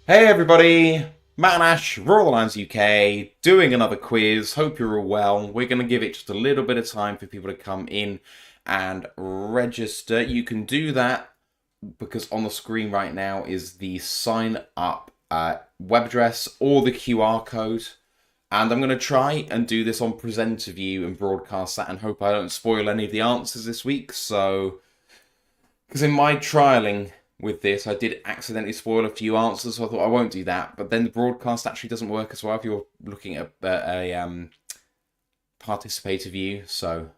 Hey everybody, Matt and Ash, Royal Lines UK, doing another quiz. Hope you're all well. We're going to give it just a little bit of time for people to come in and register. You can do that because on the screen right now is the sign up web address or the QR code. And I'm going to try and do this on presenter view and broadcast that and hope I don't spoil any of the answers this week. So, because in my trialing with this, I did accidentally spoil a few answers, so I thought I won't do that. But then the broadcast actually doesn't work as well if you're looking at a participator view. So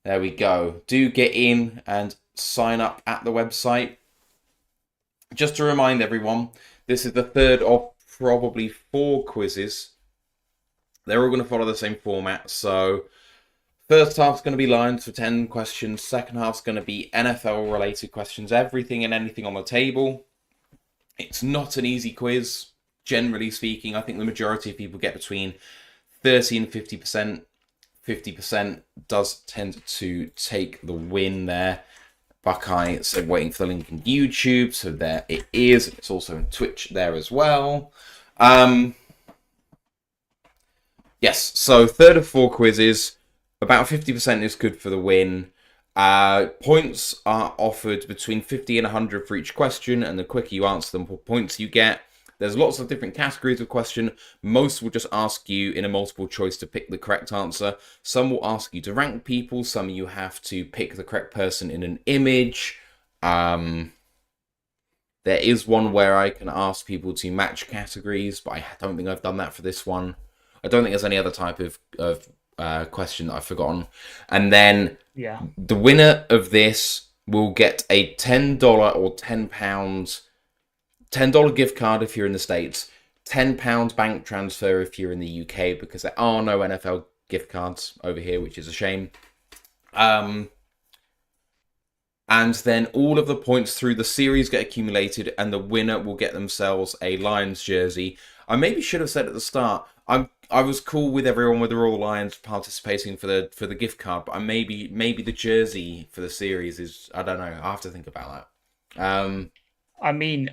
there we go. Do get in and sign up at the website. Just to remind everyone, this is the third of probably 4 quizzes. They're all going to follow the same format. So first half's going to be lines for 10 questions. Second half's going to be NFL related questions, everything and anything on the table. It's not an easy quiz, generally speaking. I think the majority of people get between 30 and 50%. 50% does tend to take the win there. Buckeye said waiting for the link in YouTube, so there it is. It's also in Twitch there as well. Yes, so third of 4 quizzes. About 50% is good for the win. Points are offered between 50 and 100 for each question, and the quicker you answer them, the more points you get. There's lots of different categories of question. Most will just ask you in a multiple choice to pick the correct answer. Some will ask you to rank people. Some you have to pick the correct person in an image. There is one where I can ask people to match categories, but I don't think I've done that for this one. I don't think there's any other type of question that I've forgotten. And then the winner of this will get a $10 or £10 $10 gift card if you're in the States, £10 bank transfer if you're in the UK, because there are no NFL gift cards over here, which is a shame. And then all of the points through the series get accumulated, and the winner will get themselves a Lions jersey. I maybe should have said at the start, I was cool with everyone with the Royal Lions participating for the gift card, but maybe the jersey for the series is, I don't know. I have to think about that. I mean,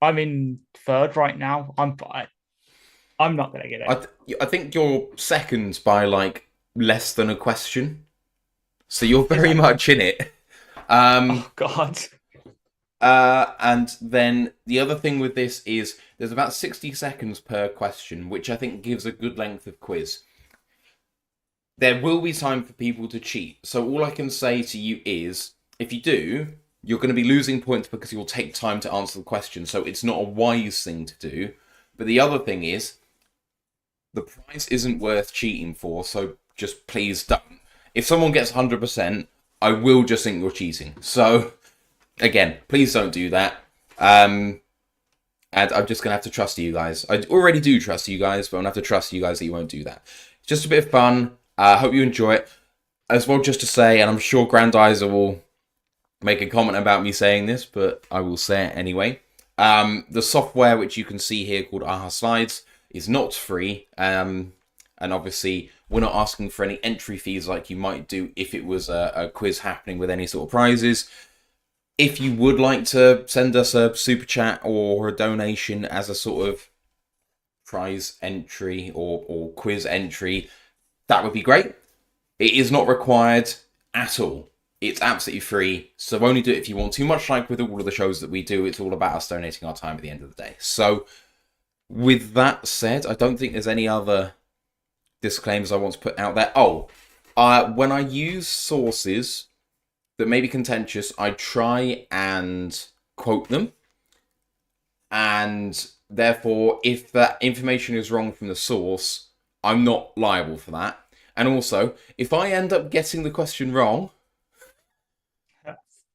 I'm in third right now. I'm not gonna get it. I think you're second by like less than a question, so you're Is very that? much in it. Um, Oh God. and then the other thing with this is there's about 60 seconds per question, which I think gives a good length of quiz. There will be time for people to cheat. So all I can say to you is, if you do, you're going to be losing points because you'll take time to answer the question. So it's not a wise thing to do. But the other thing is, the prize isn't worth cheating for, so just please don't. If someone gets 100%, I will just think you're cheating. So again, please don't do that. And I'm just going to have to trust you guys. I already do trust you guys, but I'm going to have to trust you guys that you won't do that. It's just a bit of fun. I hope you enjoy it. As well, just to say, and I'm sure Grandizer will make a comment about me saying this, but I will say it anyway. The software which you can see here called Aha Slides is not free. And obviously, we're not asking for any entry fees like you might do if it was a quiz happening with any sort of prizes. If you would like to send us a super chat or a donation as a sort of prize entry or quiz entry, that would be great. It is not required at all. It's absolutely free, so only do it if you want to. Much like with all of the shows that we do, it's all about us donating our time at the end of the day. So, with that said, I don't think there's any other disclaimers I want to put out there. When I use sources that may be contentious, I try and quote them. And therefore, if that information is wrong from the source, I'm not liable for that. And also, if I end up getting the question wrong,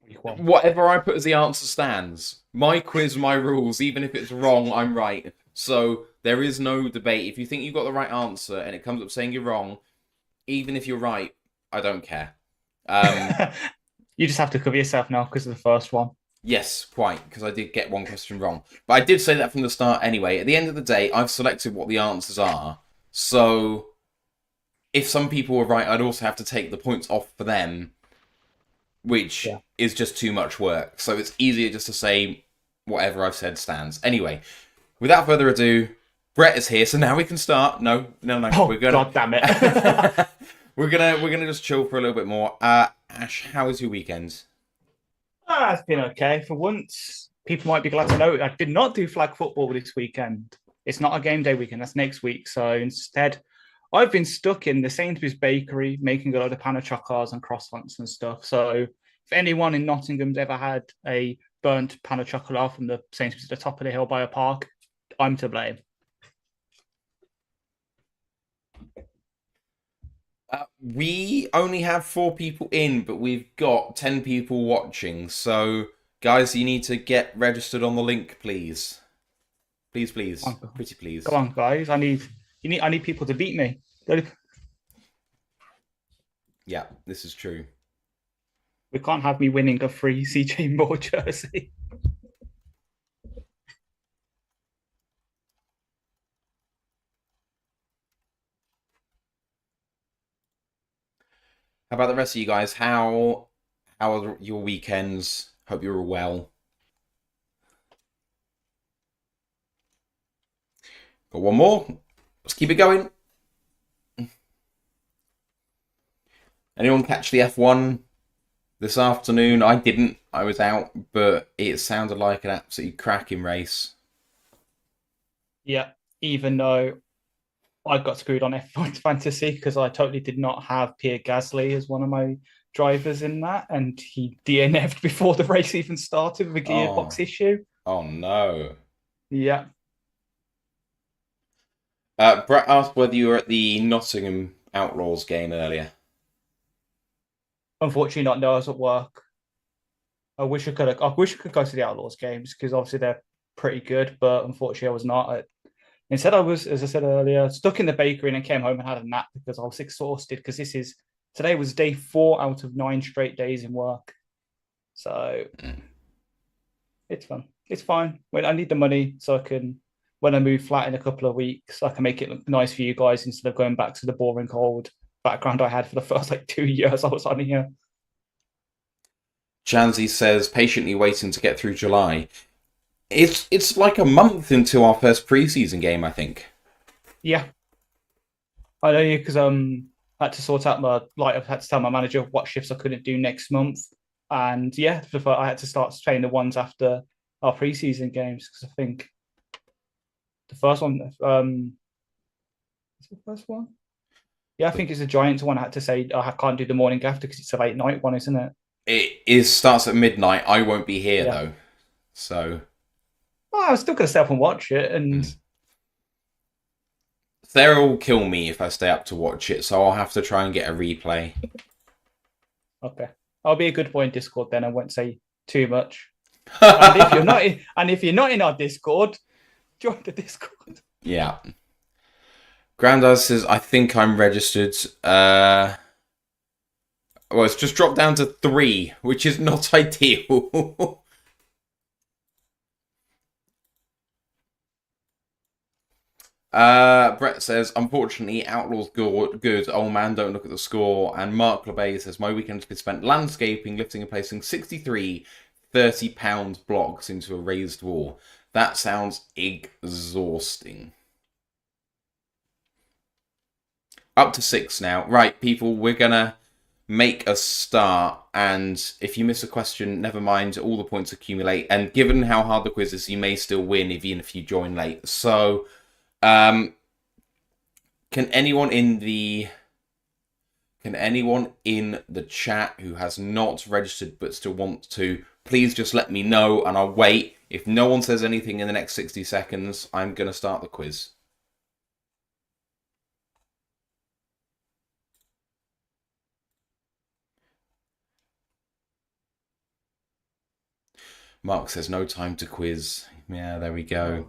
Week one. whatever I put as the answer stands. My quiz, my rules. Even if it's wrong, I'm right. So there is no debate. If you think you've got the right answer and it comes up saying you're wrong, even if you're right, I don't care. You just have to cover yourself now because of the first one. Yes, quite, because I did get one question wrong. But I did say that from the start anyway. At the end of the day, I've selected what the answers are. So if some people were right, I'd also have to take the points off for them, which Yeah. is just too much work. So it's easier just to say whatever I've said stands. Anyway, without further ado, Brett is here, so now we can start. No. Oh, God damn it. we're gonna just chill for a little bit more. Ash, how was your weekend? It's been okay for once. People might be glad to know I did not do flag football this weekend. It's not a game day weekend. That's next week. So instead, I've been stuck in the Sainsbury's bakery making a lot of panachocas and croissants and stuff. So if anyone in Nottingham's ever had a burnt pan of chocolate from the Sainsbury's at the top of the hill by a park, I'm to blame. We only have 4 people in, but we've got 10 people watching. So, guys, you need to get registered on the link, please. Please. Pretty please. Come on, guys. I need people to beat me. Yeah, this is true. We can't have me winning a free CJ Moore jersey. How about the rest of you guys? How are your weekends? Hope you're well. Got one more. Let's keep it going. Anyone catch the F1 this afternoon? I didn't. I was out, but it sounded like an absolutely cracking race. Yeah, even though I got screwed on F1 Fantasy because I totally did not have Pierre Gasly as one of my drivers in that, and he DNF'd before the race even started with a gearbox issue. Oh no. Yeah. Brett asked whether you were at the Nottingham Outlaws game earlier. Unfortunately, not. No, I was at work. I wish I could go to the Outlaws games because obviously they're pretty good, but unfortunately, I was not. Instead, I was, as I said earlier, stuck in the bakery and then came home and had a nap because I was exhausted. Because today was day 4 out of 9 straight days in work, so it's fun. It's fine. When I need the money, so I can, when I move flat in a couple of weeks, I can make it look nice for you guys instead of going back to the boring cold background I had for the first 2 years I was on here. Janzi says, patiently waiting to get through July. It's like a month into our first preseason game, I think. Yeah. I know you because I had to sort out I had to tell my manager what shifts I couldn't do next month. And yeah, I had to start playing the ones after our preseason games because I think the first one, is it the first one? Yeah, I think it's a Giants one. I had to say I can't do the morning after because it's a late night one, isn't it? It starts at midnight. I won't be here though, so. Well, I was still going to stay up and watch it, and Sarah will kill me if I stay up to watch it, so I'll have to try and get a replay. Okay, I'll be a good boy in Discord then. I won't say too much. And if you're not in our Discord, join the Discord. Yeah. Grandad says, I think I'm registered. Well, it's just dropped down to 3, which is not ideal. Brett says, unfortunately, Outlaws good. Old man, don't look at the score. And Mark LeBay says, my weekend has been spent landscaping, lifting and placing 63 30-pound blocks into a raised wall. That sounds exhausting. Up to 6 now. Right, people, we're going to make a start. And if you miss a question, never mind. All the points accumulate. And given how hard the quiz is, you may still win even if you join late. So, can anyone in the chat who has not registered but still wants to, please just let me know and I'll wait. If no one says anything in the next 60 seconds, I'm going to start the quiz. Mark says no time to quiz. Yeah, there we go.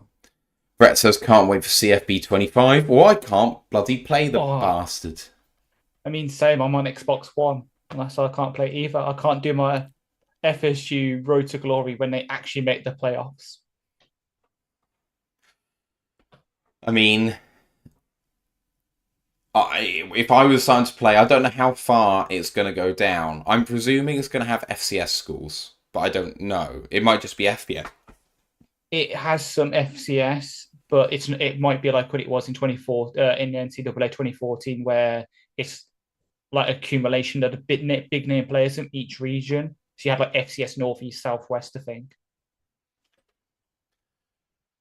Brett says can't wait for CFB 25. Well, I can't bloody play the bastard. I mean, same. I'm on Xbox One, and so I can't play either. I can't do my FSU Road to Glory when they actually make the playoffs. I mean, if I was starting to play, I don't know how far it's going to go down. I'm presuming it's going to have FCS schools, but I don't know. It might just be FBS. it has some FCS, but it might be like what it was in 24 in the NCAA 2014, where it's like accumulation of the big name players in each region. So you had like FCS North, East, Southwest, I think.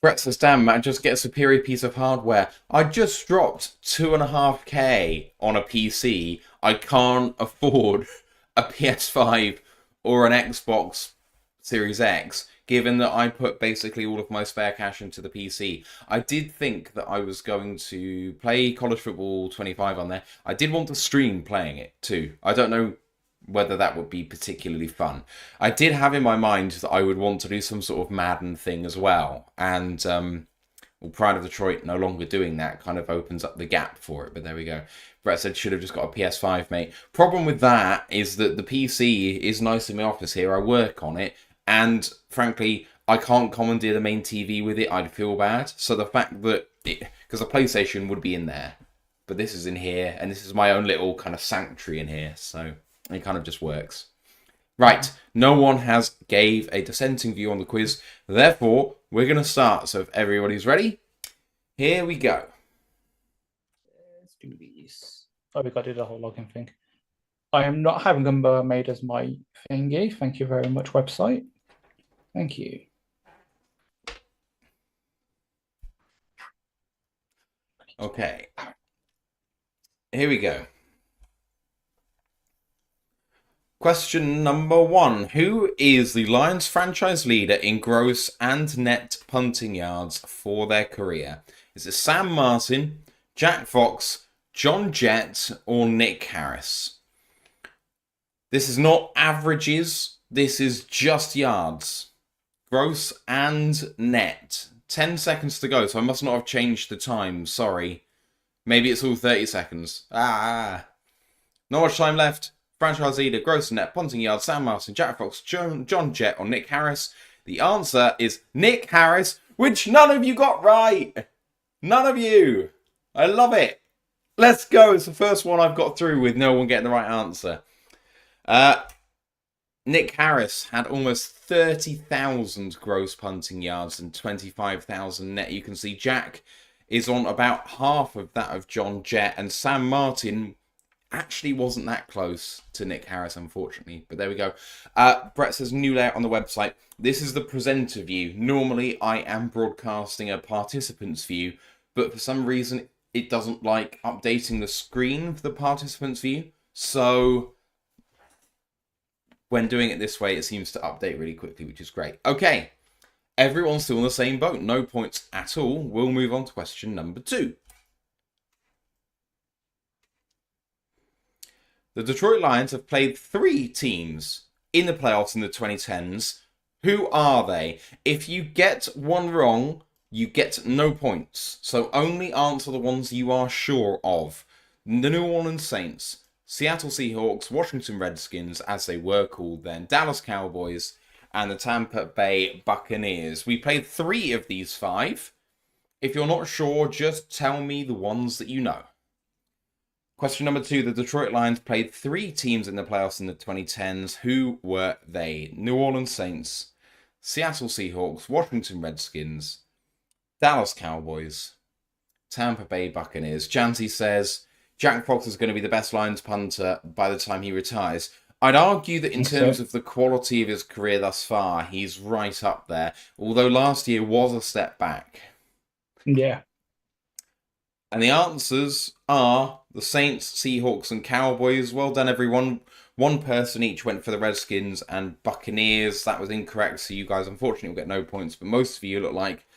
Brett says, damn, man, just get a superior piece of hardware. I just dropped 2.5K on a PC. I can't afford a PS5 or an Xbox Series X, given that I put basically all of my spare cash into the PC. I did think that I was going to play College Football 25 on there. I did want to stream playing it too. I don't know whether that would be particularly fun. I did have in my mind that I would want to do some sort of Madden thing as well. And Pride of Detroit no longer doing that kind of opens up the gap for it. But there we go. Brett said, should have just got a PS5, mate. Problem with that is that the PC is nice in my office here. I work on it. And frankly, I can't commandeer the main TV with it. I'd feel bad. So the fact that because the PlayStation would be in there, but this is in here, and this is my own little kind of sanctuary in here. So it kind of just works. Right, no one has gave a dissenting view on the quiz. Therefore, we're going to start. So if everybody's ready, here we go. Let's do these. Oh, we got to do the whole login thing. I am not having them made as my thingy. Thank you very much, website. Thank you. Okay. Here we go. Question number 1. Who is the Lions franchise leader in gross and net punting yards for their career? Is it Sam Martin, Jack Fox, John Jett, or Nick Harris? This is not averages. This is just yards. Gross and net. 10 seconds to go, so I must not have changed the time. Sorry. Maybe it's all 30 seconds. Not much time left. Franchise leader, gross and net, punting yards, Sam Martin, Jack Fox, John Jett, or Nick Harris. The answer is Nick Harris, which none of you got right. None of you. I love it. Let's go. It's the first one I've got through with no one getting the right answer. Nick Harris had almost 30,000 gross punting yards and 25,000 net. You can see Jack is on about half of that of John Jett, and Sam Martin actually wasn't that close to Nick Harris, unfortunately. But there we go. Brett says, new layout on the website. This is the presenter view. Normally, I am broadcasting a participant's view, but for some reason, it doesn't like updating the screen for the participant's view. So when doing it this way, it seems to update really quickly, which is great. Okay, everyone's still in the same boat. No points at all. We'll move on to question number 2. The Detroit Lions have played 3 teams in the playoffs in the 2010s. Who are they? If you get one wrong, you get no points. So only answer the ones you are sure of. The New Orleans Saints, Seattle Seahawks, Washington Redskins, as they were called then, Dallas Cowboys, and the Tampa Bay Buccaneers. We played 3 of these 5. If you're not sure, just tell me the ones that you know. Question number 2. The Detroit Lions played 3 teams in the playoffs in the 2010s. Who were they? New Orleans Saints, Seattle Seahawks, Washington Redskins, Dallas Cowboys, Tampa Bay Buccaneers. Janty says Jack Fox is going to be the best Lions punter by the time he retires. I'd argue that in terms of the quality of his career thus far, he's right up there. Although last year was a step back. Yeah. And the answers are the Saints, Seahawks, and Cowboys. Well done, everyone. One person each went for the Redskins and Buccaneers. That was incorrect, so you guys unfortunately will get no points. But most of you look like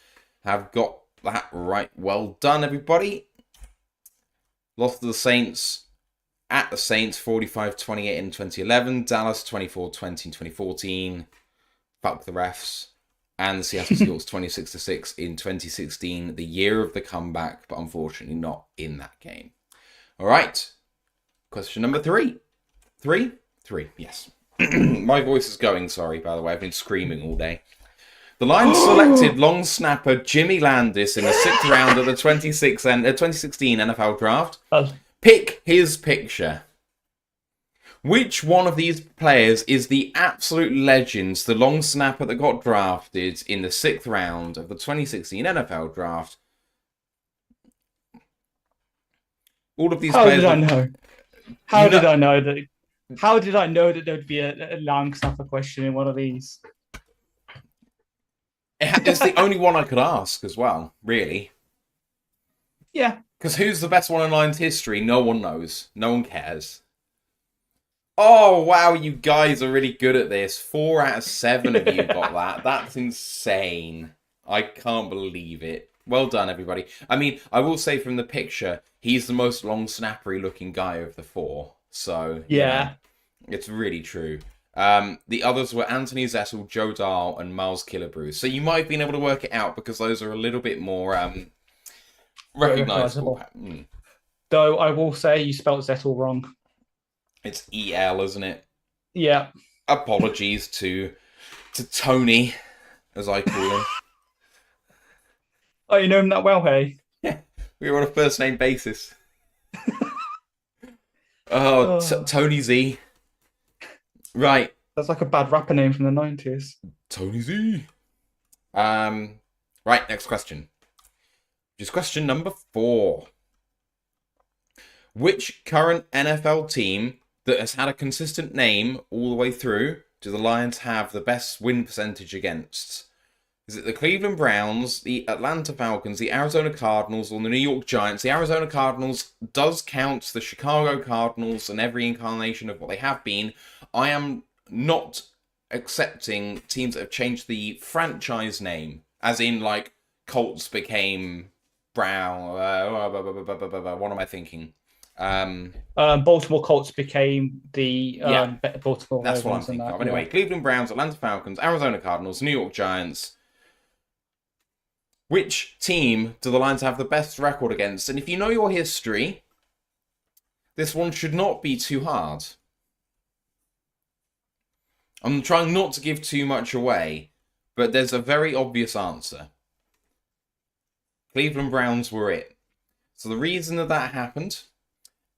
have got that right. Well done, everybody. Lost to the Saints at the Saints 45-28 in 2011. Dallas 24-20 in 2014. Fuck the refs. And the Seattle Seahawks 26-6 in 2016, the year of the comeback, but unfortunately not in that game. All right. Question number 3. 3? 3, yes. My voice is going, sorry, by the way. I've been screaming all day. The Lions selected long snapper Jimmy Landis in the 6th round of the 2016 NFL Draft. Pick his picture. Which one of these players is the absolute legends, the long snapper that got drafted in the 6th round of the 2016 NFL draft? All of these How players. did I know? How did I know that? How did I know that there'd be a long snapper question in one of these? It's the only one I could ask as well, really. Yeah. Because who's the best one in Lions history? No one knows. No one cares. Oh, wow, you guys are really good at this. 4 out of 7 of you got that. That's insane. I can't believe it. Well done, everybody. I mean, I will say from the picture, he's the most long snappery looking guy of the 4. So, yeah. It's really true. The others were Anthony Zessel, Joe Dahl, and Miles Killebrew. So you might have been able to work it out because those are a little bit more recognizable. Though I will say you spelled Zessel wrong. It's EL, isn't it? Yeah. Apologies to Tony, as I call him. Oh, you know him that well, hey? Yeah, we were on a first name basis. Tony Z. Right. That's like a bad rapper name from the 90s. Tony Z. Right, next question. Which is question number 4. Which current NFL team that has had a consistent name all the way through do the Lions have the best win percentage against? Is it the Cleveland Browns, the Atlanta Falcons, the Arizona Cardinals, or the New York Giants? The Arizona Cardinals does count the Chicago Cardinals and every incarnation of what they have been. I am not accepting teams that have changed the franchise name, as in like Colts became Brown. What am I thinking? Baltimore Colts became the Baltimore. That's what I'm thinking of. Anyway, Cleveland Browns, Atlanta Falcons, Arizona Cardinals, New York Giants. Which team do the Lions have the best record against? And if you know your history, this one should not be too hard. I'm trying not to give too much away, but there's a very obvious answer. Cleveland Browns were it. So the reason that happened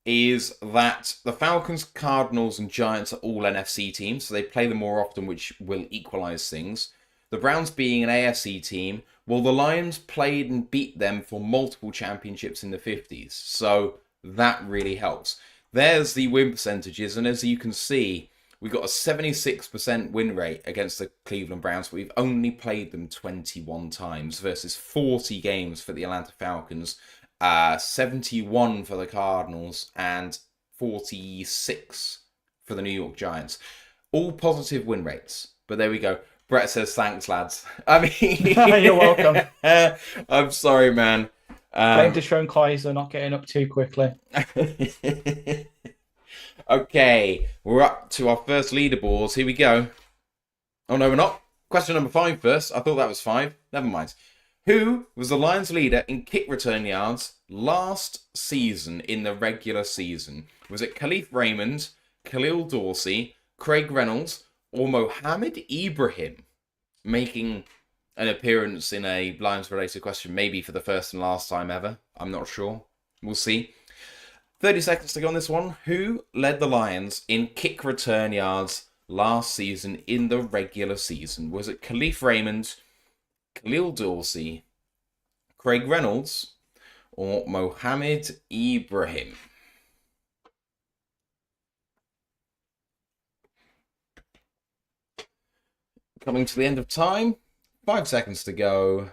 is that the Falcons, Cardinals, and Giants are all NFC teams, so they play them more often, which will equalize things. The Browns being an AFC team, well, the Lions played and beat them for multiple championships in the 50s, so that really helps. There's the win percentages, and as you can see, we got a 76% win rate against the Cleveland Browns, but we've only played them 21 times versus 40 games for the Atlanta Falcons, 71 for the Cardinals, and 46 for the New York Giants. All positive win rates, but there we go. Brett says, thanks, lads. I mean... You're welcome. I'm sorry, man. Blame Deshaun Kaiser not getting up too quickly. Okay, we're up to our first leaderboards. Here we go. Oh, no, we're not. Question number 5 first. I thought that was 5. Never mind. Who was the Lions' leader in kick return yards last season in the regular season? Was it Khalif Raymond, Khalil Dorsey, Craig Reynolds, or Mohamed Ibrahim? Making an appearance in a Lions-related question, maybe for the first and last time ever. I'm not sure. We'll see. 30 seconds to go on this one. Who led the Lions in kick return yards last season in the regular season? Was it Khalif Raymond, Khalil Dorsey, Craig Reynolds, or Mohamed Ibrahim? Coming to the end of time. 5 seconds to go.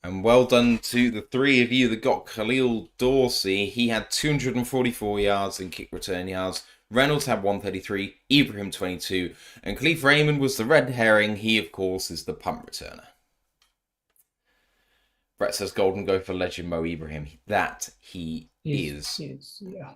And well done to the 3 of you that got Khalil Dorsey. He had 244 yards in kick return yards. Reynolds had 133, Ibrahim 22, and Khalif Raymond was the red herring. He, of course, is the punt returner. Brett says golden go for legend Mo Ibrahim. That he is. Yeah.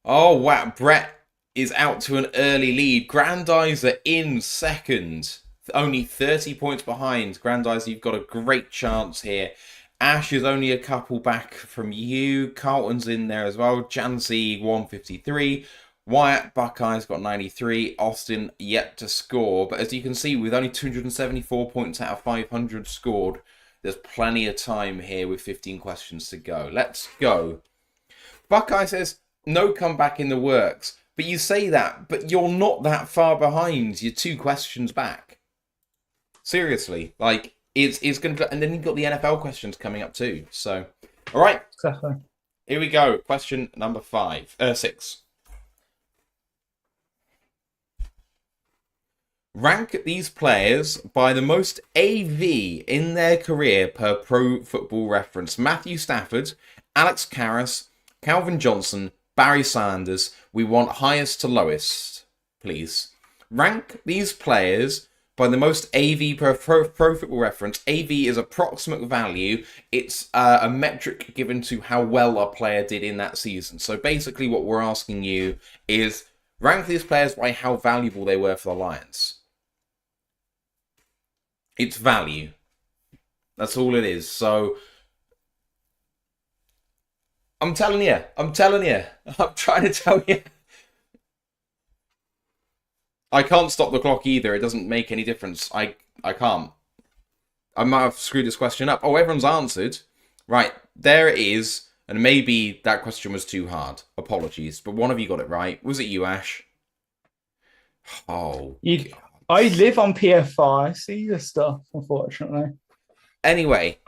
Oh, wow. Brett is out to an early lead. Grandizer in second. Only 30 points behind. Grandizer, you've got a great chance here. Ash is only a couple back from you. Carlton's in there as well. Janzi, 153. Wyatt Buckeye's got 93. Austin yet to score. But as you can see, with only 274 points out of 500 scored, There's plenty of time here with 15 questions to go. Let's go. Buckeye says, no comeback in the works. But you say that, but you're not that far behind. You're 2 questions back. Seriously. Like, it's going to... And then you've got the NFL questions coming up too. So, all right. Exactly. Here we go. Question number 6. Rank these players by the most AV in their career per Pro Football Reference. Matthew Stafford, Alex Karras, Calvin Johnson, Barry Sanders. We want highest to lowest, please. Rank these players by the most AV per Pro Football Reference. AV is approximate value. It's a metric given to how well a player did in that season. So basically what we're asking you is rank these players by how valuable they were for the Lions. It's value. That's all it is. So I'm telling you. I'm trying to tell you. I can't stop the clock either. It doesn't make any difference. I can't. I might have screwed this question up. Oh, everyone's answered. Right, there it is. And maybe that question was too hard. Apologies. But one of you got it right. Was it you, Ash? Oh. I live on PFI. I see this stuff, unfortunately. Anyway,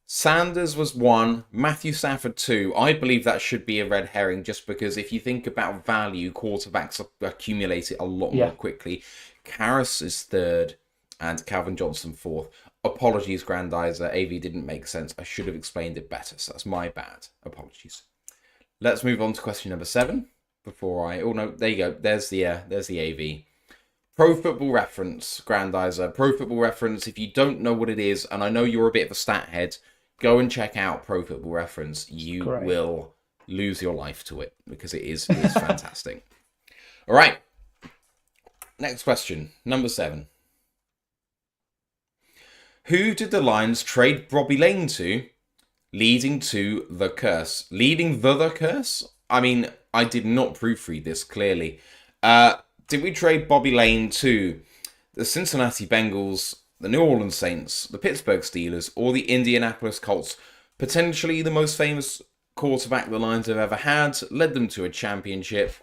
Sanders was 1, Matthew Stafford 2. I believe that should be a red herring just because if you think about value, quarterbacks accumulate it a lot more quickly. Karras is 3rd and Calvin Johnson 4th. Apologies, Grandizer. AV didn't make sense. I should have explained it better, so that's my bad. Apologies. Let's move on to question number 7 before I... Oh, no, there you go. There's the AV. Pro Football Reference, Grandizer. Pro Football Reference, if you don't know what it is, and I know you're a bit of a stat head, go and check out Pro Football Reference. You will lose your life to it, because it is fantastic. All right. Next question, number 7. Who did the Lions trade Bobby Lane to, leading to the curse? Leading the curse? I mean, I did not proofread this clearly. Did we trade Bobby Lane to the Cincinnati Bengals, the New Orleans Saints, the Pittsburgh Steelers, or the Indianapolis Colts? Potentially the most famous quarterback the Lions have ever had, led them to a championship.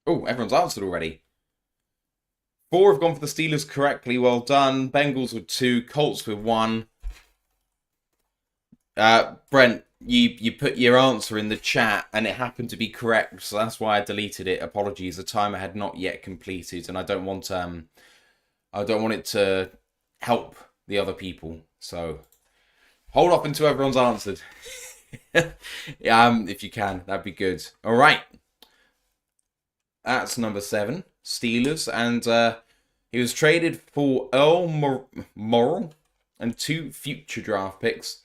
Oh, everyone's answered already. 4 have gone for the Steelers correctly. Well done. Bengals with 2. Colts with 1. Brent, you put your answer in the chat and it happened to be correct, so that's why I deleted it. Apologies. The timer had not yet completed, and I don't want it to help the other people. So hold off until everyone's answered. If you can, that'd be good. All right. That's number 7. Steelers, and he was traded for Earl Morrall and 2 future draft picks.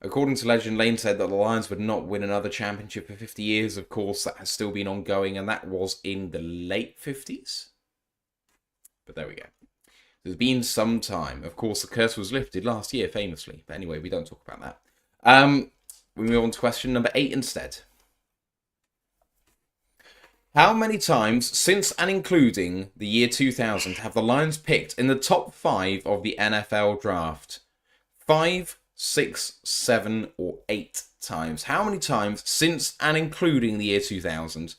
According to legend, Lane said that the Lions would not win another championship for 50 years. Of course, that has still been ongoing, and that was in the late 50s. But there we go. There's been some time. Of course, the curse was lifted last year, famously. But anyway, we don't talk about that. We move on to question number 8 instead. How many times since and including the year 2000 have the Lions picked in the top 5 of the NFL draft? 5, 6, 7, or 8 times? How many times since and including the year 2000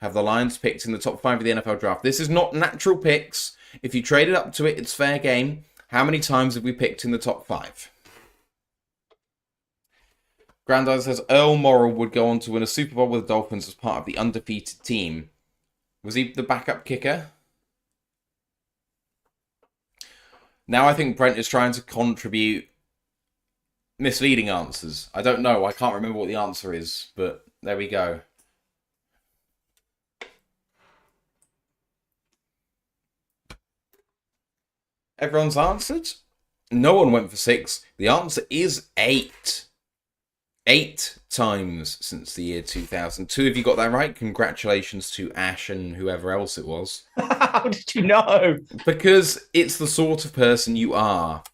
have the Lions picked in the top 5 of the NFL draft? This is not natural picks. If you traded up to it, it's fair game. How many times have we picked in the top 5? Grandizer says Earl Morrall would go on to win a Super Bowl with the Dolphins as part of the undefeated team. Was he the backup kicker? Now I think Brent is trying to contribute misleading answers. I don't know. I can't remember what the answer is, but there we go. Everyone's answered? No one went for 6. The answer is 8. 8 times since the year 2000. 2 of you got that right. Congratulations to Ash and whoever else it was. How did you know? Because it's the sort of person you are.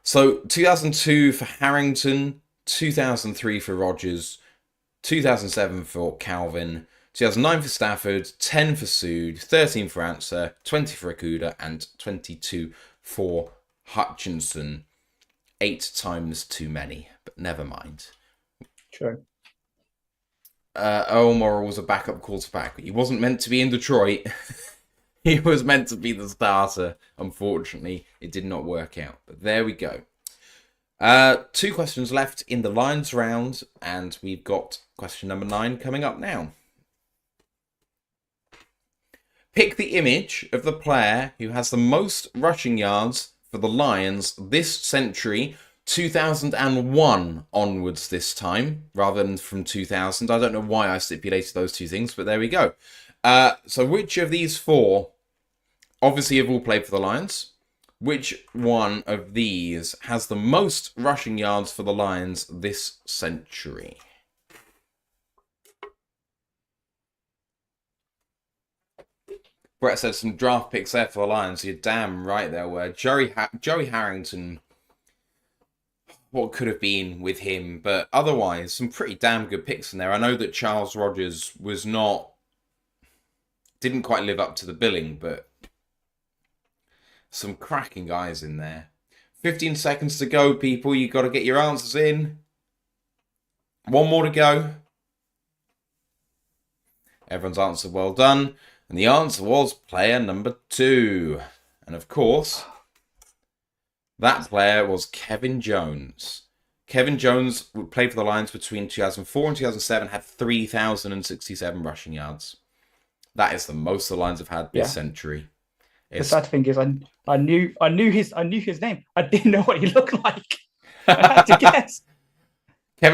So 2002 for Harrington, 2003 for Rodgers, 2007 for Calvin, 2009 for Stafford, 10 for Sood, 13 for Answer, 20 for Akuda, and 22 for Hutchinson. 8 times too many, but never mind. True. Earl Morrall was a backup quarterback. He wasn't meant to be in Detroit. He was meant to be the starter. Unfortunately, it did not work out. But there we go. 2 questions left in the Lions round, and we've got question number 9 coming up now. Pick the image of the player who has the most rushing yards for the Lions this century, 2001 onwards this time, rather than from 2000. I don't know why I stipulated those 2 things, but there we go. So which of these 4 obviously have all played for the Lions? Which one of these has the most rushing yards for the Lions this century? Brett said some draft picks there for the Lions. You're damn right there were. Joey Harrington, what could have been with him, but otherwise, some pretty damn good picks in there. I know that Charles Rogers didn't quite live up to the billing, but some cracking guys in there. 15 seconds to go, people. You've got to get your answers in. 1 more to go. Everyone's answer well done. And the answer was player number 2. And of course, that player was Kevin Jones. Kevin Jones played for the Lions between 2004 and 2007, had 3,067 rushing yards. That is the most the Lions have had this century. The sad thing is, I knew his name. I didn't know what he looked like. I had to guess. I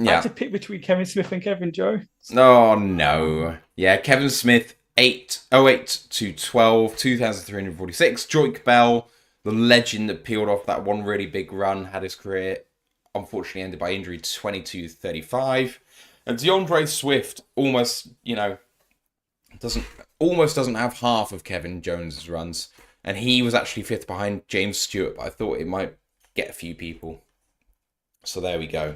had to pick between Kevin Smith and Kevin Jones. Oh, no. Yeah, Kevin Smith, 08 to 12, 2,346. Joik Bell, the legend that peeled off that one really big run, had his career unfortunately ended by injury, 22-35. And DeAndre Swift almost doesn't have half of Kevin Jones's runs. And he was actually 5th behind James Stewart, but I thought it might get a few people. So there we go.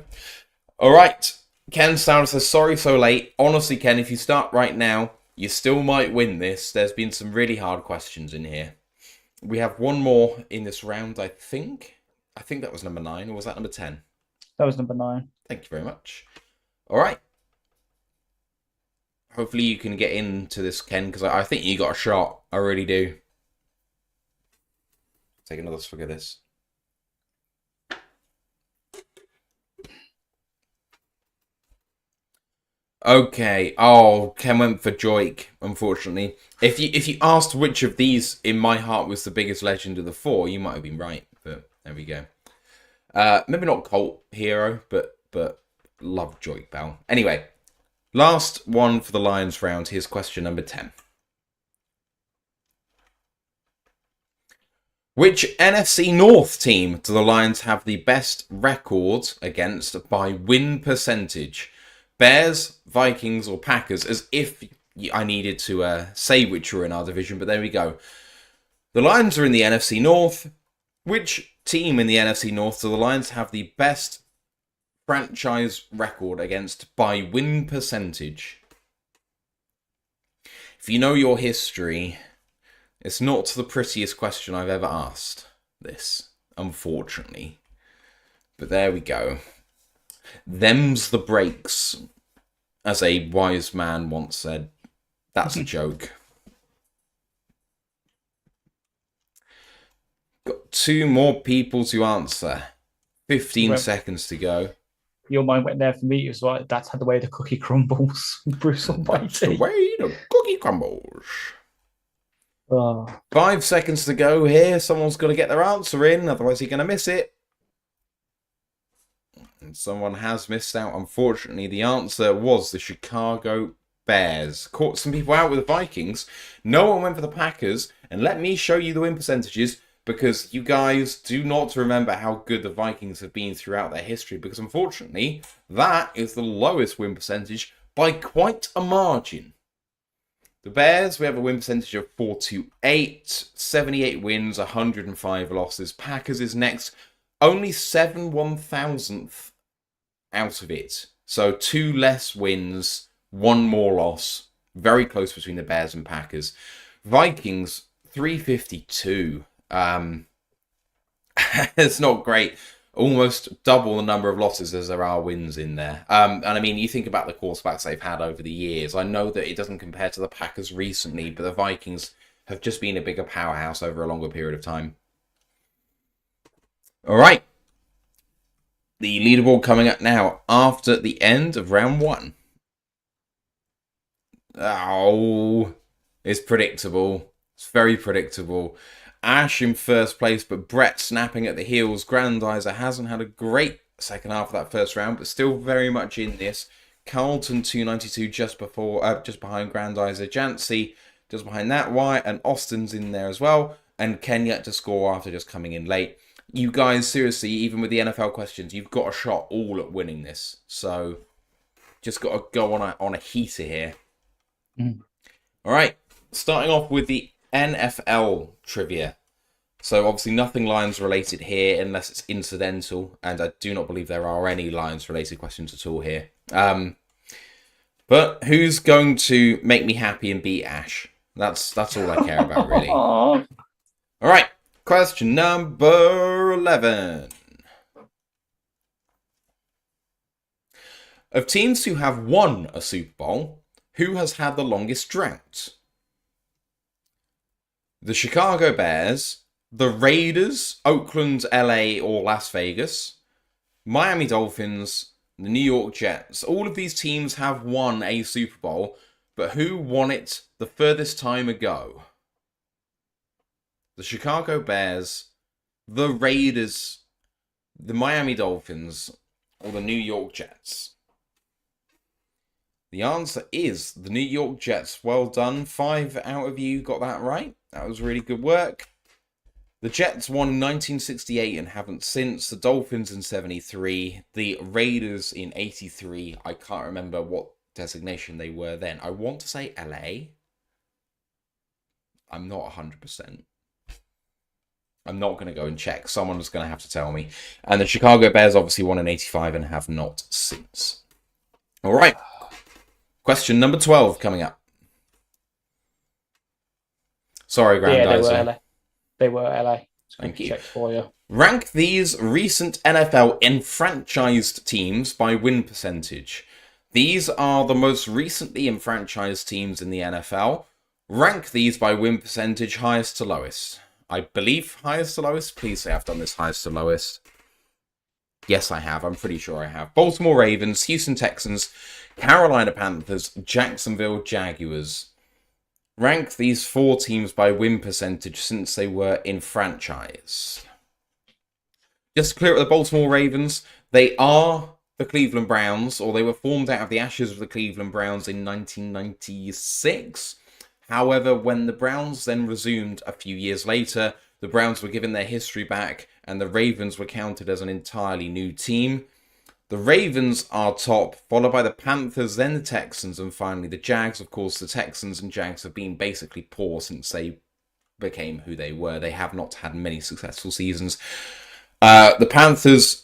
All right. Ken Stout says, sorry so late. Honestly, Ken, if you start right now, you still might win this. There's been some really hard questions in here. We have 1 more in this round, I think. I think that was number 9, or was that number 10? That was number 9. Thank you very much. All right. Hopefully you can get into this, Ken, because I think you got a shot. I really do. Take another swig of this. Okay. Oh, Ken went for Joik, unfortunately. If you asked which of these in my heart was the biggest legend of the 4, you might have been right. But there we go. Maybe not cult hero, but love Joik Bell. Anyway, last one for the Lions round. Here's question number 10. Which NFC North team do the Lions have the best record against by win percentage? Bears, Vikings, or Packers? As if I needed to say which were in our division, but there we go. The Lions are in the NFC North. Which team in the NFC North do the Lions have the best franchise record against by win percentage? If you know your history, it's not the prettiest question I've ever asked this, unfortunately. But there we go. Them's the breaks, as a wise man once said. That's a joke. Got 2 more people to answer. 15 seconds to go. Your mind went there for me. It was like, that's how the way the cookie crumbles. Bruce Almighty. That's the way the cookie crumbles. 5 seconds to go here. Someone's got to get their answer in, otherwise you're going to miss it. And someone has missed out, unfortunately. The answer was the Chicago Bears. Caught some people out with the Vikings. No one went for the Packers. And let me show you the win percentages, because you guys do not remember how good the Vikings have been throughout their history, because unfortunately, that is the lowest win percentage by quite a margin. The Bears, we have a win percentage of 4-8, 78 wins, 105 losses. Packers is next, only 7/1000th out of it. So 2 less wins, 1 more loss. Very close between the Bears and Packers. Vikings, 352. It's not great. Almost double the number of losses as there are wins in there. And I mean, you think about the quarterbacks they've had over the years. I know that it doesn't compare to the Packers recently, but the Vikings have just been a bigger powerhouse over a longer period of time. All right. The leaderboard coming up now after the end of round 1. Oh, it's predictable. It's very predictable. Ash in first place, but Brett snapping at the heels. Grandizer hasn't had a great second half of that first round, but still very much in this. Carlton 292 just behind Grandizer. Jancy just behind that. Wyatt and Austin's in there as well. And Ken yet to score after just coming in late. You guys, seriously, even with the NFL questions, you've got a shot all at winning this. So, just got to go on a heater here. All right, starting off with the NFL trivia. So, obviously, nothing Lions related here unless it's incidental. And I do not believe there are any Lions related questions at all here. But who's going to make me happy and beat Ash? That's all I care about, really. All right. Question number 11. Of teams who have won a Super Bowl, who has had the longest drought? The Chicago Bears, the Raiders, Oakland, LA, or Las Vegas, Miami Dolphins, the New York Jets. All of these teams have won a Super Bowl, but who won it the furthest time ago? The Chicago Bears, the Raiders, the Miami Dolphins, or the New York Jets? The answer is the New York Jets. Well done. 5 out of you got that right. That was really good work. The Jets won in 1968 and haven't since. The Dolphins in 73. The Raiders in 83. I can't remember what designation they were then. I want to say LA. I'm not 100%. I'm not going to go and check. Someone's going to have to tell me. And the Chicago Bears obviously won in 85 and have not since. All right. Question number 12 coming up. Sorry, Grandizer. Yeah, they were LA. Thank you. Check for you. Rank these recent NFL enfranchised teams by win percentage. These are the most recently enfranchised teams in the NFL. Rank these by win percentage highest to lowest. I believe highest to lowest. Please say I've done this highest to lowest. Yes, I have. I'm pretty sure I have. Baltimore Ravens, Houston Texans, Carolina Panthers, Jacksonville Jaguars. Rank these 4 teams by win percentage since they were enfranchised. Just to clear up the Baltimore Ravens, they are the Cleveland Browns, or they were formed out of the ashes of the Cleveland Browns in 1996. However, when the Browns then resumed a few years later, the Browns were given their history back and the Ravens were counted as an entirely new team. The Ravens are top, followed by the Panthers, then the Texans, and finally the Jags. Of course, the Texans and Jags have been basically poor since they became who they were. They have not had many successful seasons. The Panthers,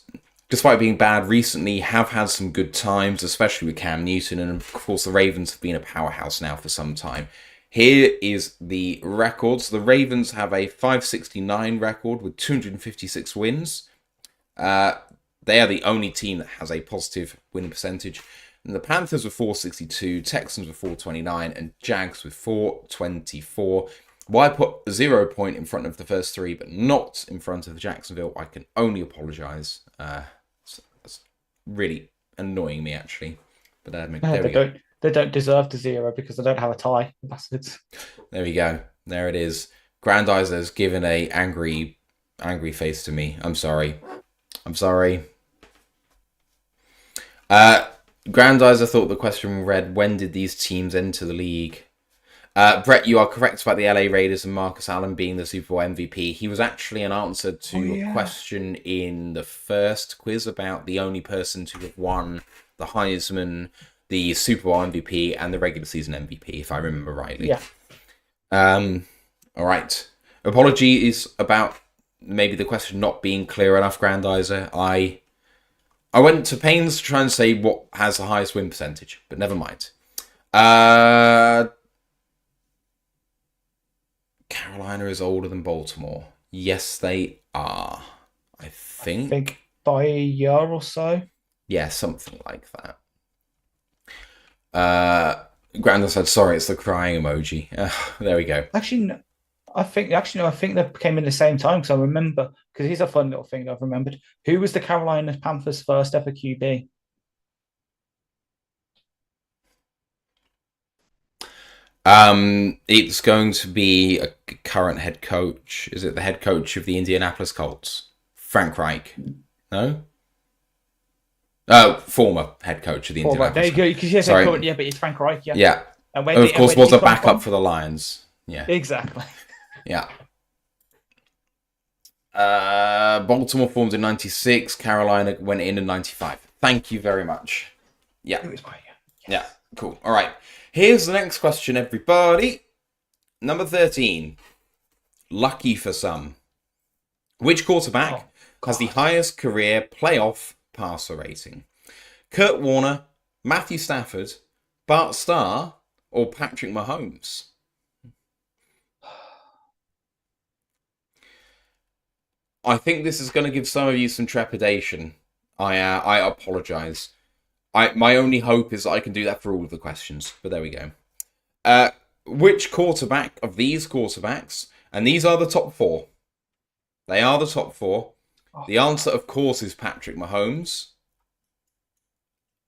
despite being bad recently, have had some good times, especially with Cam Newton. And of course, the Ravens have been a powerhouse now for some time. Here is the records. The Ravens have a 569 record with 256 wins. They are the only team that has a positive win percentage. And the Panthers were 462, Texans were 429, and Jags with 424. Why I put 0 point in front of the first 3, but not in front of Jacksonville, I can only apologise. That's really annoying me, actually. But there we go. They don't deserve the 0 because they don't have a tie, bastards. There we go. There it is. Grandizer's given a angry face to me. I'm sorry. Grandizer thought the question read, when did these teams enter the league? Brett, you are correct about the LA Raiders and Marcus Allen being the Super Bowl MVP. He was actually an answer to a question in the first quiz about the only person to have won the Heisman, the Super Bowl MVP, and the regular season MVP, if I remember rightly. Yeah. All right. Apologies about maybe the question not being clear enough, Grandizer. I I went to pains to try and say what has the highest win percentage, but never mind. Carolina is older than Baltimore. Yes, they are. I think by a year or so. Yeah, something like that. Grandon said, "Sorry, it's the crying emoji." There we go. Actually, no, I think they came in the same time because I remember because here's a fun little thing I've remembered. Who was the Carolina Panthers' first ever QB? It's going to be a current head coach. Is it the head coach of the Indianapolis Colts? Frank Reich? No. Former head coach of the Indianapolis. There you go. Because you said current, but it's Frank Reich. Yeah. Yeah. And of course, was a backup for the Lions. Yeah. Exactly. Yeah. Baltimore formed in '96. Carolina went in '95. Thank you very much. Yeah. It was my Yes. Yeah. Cool. All right. Here's the next question, everybody. Number 13. Lucky for some. Which quarterback has the highest career playoff passer rating? Kurt Warner, Matthew Stafford, Bart Starr, or Patrick Mahomes? I think this is going to give some of you some trepidation. I apologize. My only hope is that I can do that for all of the questions, but there we go. Which quarterback of these quarterbacks, and these are the top four. They are the top four. The answer, of course, is Patrick Mahomes.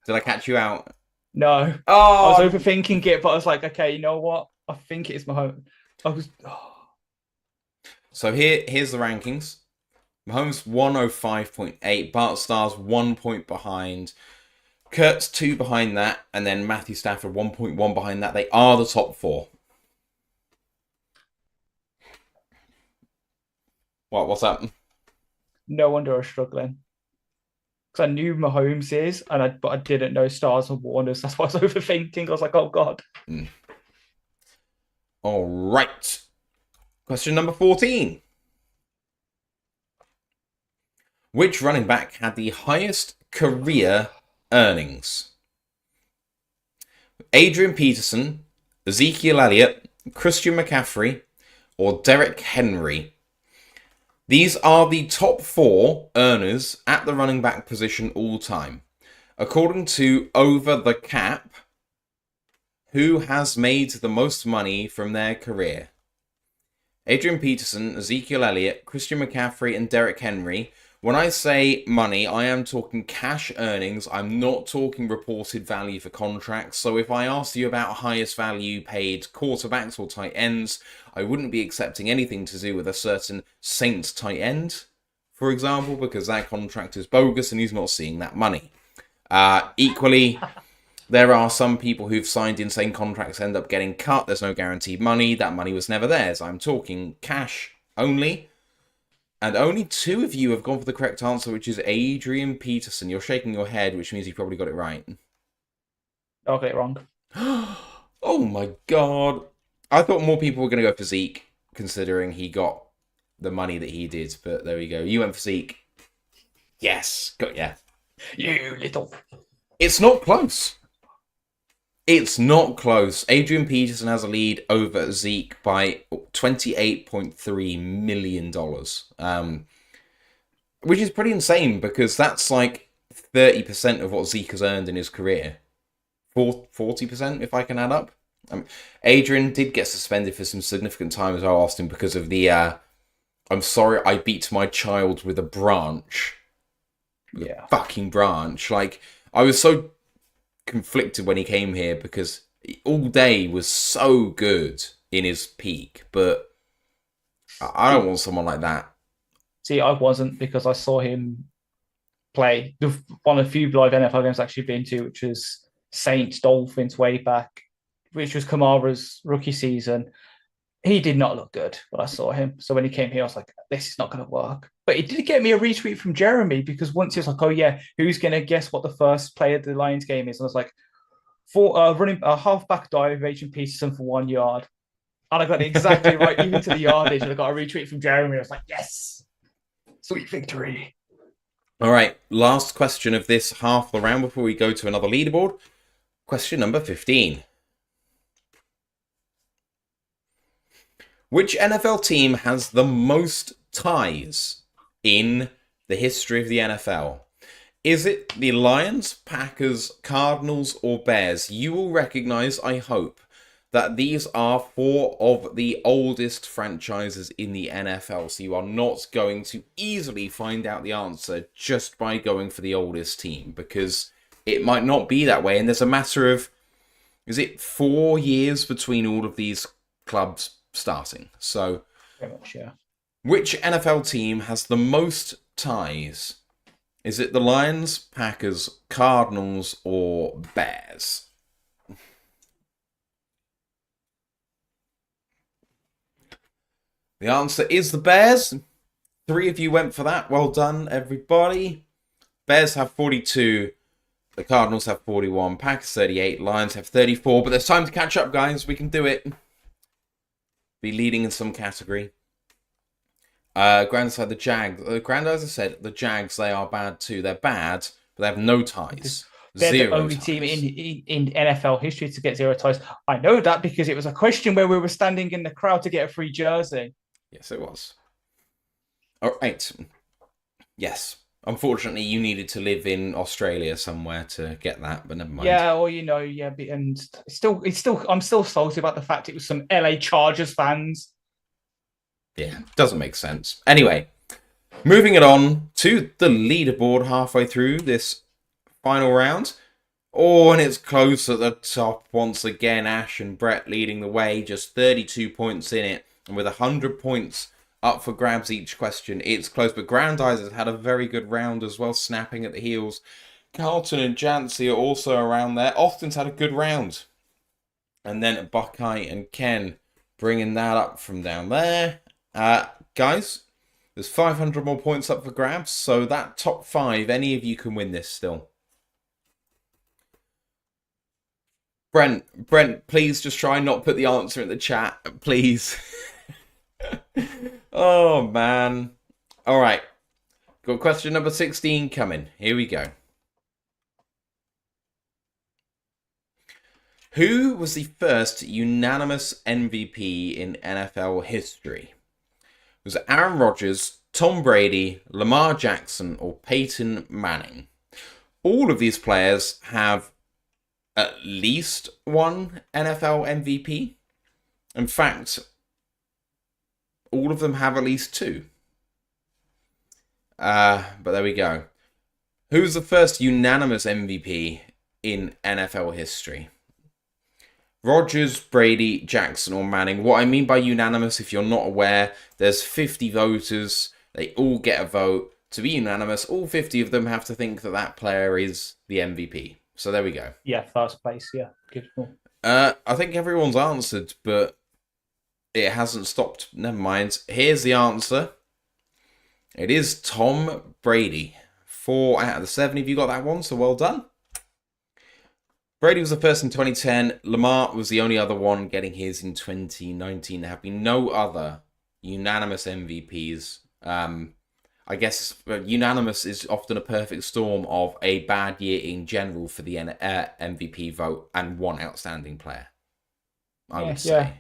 Did I catch you out? No. Oh, I was overthinking it, but I was like, okay, you know what? I think it's Mahomes. So here's the rankings. Mahomes 105.8. Bart Starr's 1 point behind. Kurt's 2 behind that. And then Matthew Stafford 1.1 behind that. They are the top four. What's up? No wonder I was struggling. Because I knew Mahomes is, but I didn't know Stars and Warners. That's why I was overthinking. I was like, oh, God. All right. Question number 14. Which running back had the highest career earnings? Adrian Peterson, Ezekiel Elliott, Christian McCaffrey, or Derrick Henry? These are the top 4 earners at the running back position all time. According to Over the Cap, who has made the most money from their career? Adrian Peterson, Ezekiel Elliott, Christian McCaffrey, and Derrick Henry. When I say money, I am talking cash earnings. I'm not talking reported value for contracts. So if I asked you about highest value paid quarterbacks or tight ends, I wouldn't be accepting anything to do with a certain Saints tight end, for example, because that contract is bogus and he's not seeing that money. Equally, there are some people who've signed insane contracts, end up getting cut. There's no guaranteed money. That money was never theirs. I'm talking cash only. And only 2 of you have gone for the correct answer, which is Adrian Peterson. You're shaking your head, which means you probably got it right. I got it wrong. Oh my God. I thought more people were going to go for Zeke, considering he got the money that he did. But there we go. You went for Zeke. Yes. Got ya. You little... It's not close. It's not close. Adrian Peterson has a lead over Zeke by $28.3 million. Which is pretty insane because that's like 30% of what Zeke has earned in his career. 40% if I can add up. Adrian did get suspended for some significant time as well, Austin, because of the I'm sorry I beat my child with a branch. Yeah. Fucking branch. Like, I was so conflicted when he came here because all day was so good in his peak, but I don't want someone like that. See, I wasn't, because I saw him play one of the few live NFL games I've actually been to, which was Saints Dolphins way back, which was Kamara's rookie season. He did not look good when I saw him. So when he came here, I was like, this is not going to work. But it did get me a retweet from Jeremy, because once he was like, oh yeah, who's going to guess what the first play of the Lions game is? And I was like, running a halfback dive, Adrian Peterson for 1 yard. And I got it exactly right, even to the yardage. And I got a retweet from Jeremy. I was like, yes, sweet victory. All right, last question of this half of the round before we go to another leaderboard. Question number 15. Which NFL team has the most ties in the history of the NFL? Is it the Lions, Packers, Cardinals, or Bears? You will recognize, I hope, that these are 4 of the oldest franchises in the NFL. So you are not going to easily find out the answer just by going for the oldest team, because it might not be that way. And there's a matter of, is it 4 years between all of these clubs starting? So, Pretty much, yeah. which NFL team has the most ties? Is it the Lions, Packers, Cardinals, or Bears? The answer is the Bears. 3 of you went for that. Well done, everybody. Bears have 42. The Cardinals have 41. Packers 38. Lions have 34. But there's time to catch up, guys. We can do it. Be leading in some category. Grandad said the Jags. Grandad said the Jags, they are bad too. They're bad, but they have no ties. They're Zero the only ties. team in NFL history to get 0 ties. I know that because it was a question where we were standing in the crowd to get a free jersey. Yes, it was. All right. Yes. Unfortunately, you needed to live in Australia somewhere to get that, but never mind. Yeah, or and I'm still salty about the fact it was some LA Chargers fans. Yeah, doesn't make sense. Anyway, moving it on to the leaderboard halfway through this final round. Oh, and it's close at the top once again. Ash and Brett leading the way, just 32 points in it, and with 100 points up for grabs each question. It's close, but Grandeyes has had a very good round as well, snapping at the heels. Carlton and Jancy are also around there. Austin's had a good round. And then Buckeye and Ken bringing that up from down there. Guys, there's 500 more points up for grabs, so that top 5, any of you can win this still. Brent, please just try and not put the answer in the chat, please. Oh, man. All right. Got question number 16 coming. Here we go. Who was the first unanimous MVP in NFL history? Was it Aaron Rodgers, Tom Brady, Lamar Jackson, or Peyton Manning? All of these players have at least one NFL MVP. In fact, all of them have at least 2. But there we go. Who's the first unanimous MVP in NFL history? Rodgers, Brady, Jackson, or Manning. What I mean by unanimous, if you're not aware, there's 50 voters. They all get a vote. To be unanimous, all 50 of them have to think that that player is the MVP. So there we go. Yeah, first place. Yeah, good. I think everyone's answered, but it hasn't stopped. Never mind. Here's the answer. It is Tom Brady. 4 out of the 7 of you got that one, so well done. Brady was the first in 2010. Lamar was the only other one getting his in 2019. There have been no other unanimous MVPs. I guess unanimous is often a perfect storm of a bad year in general for the MVP vote and one outstanding player, I would say. Yeah.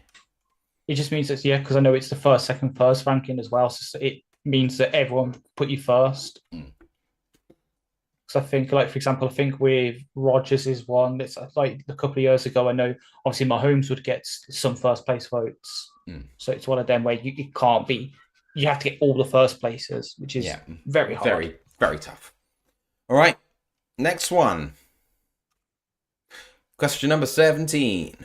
It just means that, because I know it's the first, second, first ranking as well. So it means that everyone put you first. Because I think, like, for example, I think with Rodgers is one. It's like a couple of years ago, I know obviously Mahomes would get some first place votes. So it's one of them where you can't be, you have to get all the first places, which is very hard. Very, very tough. All right, next one. Question number 17.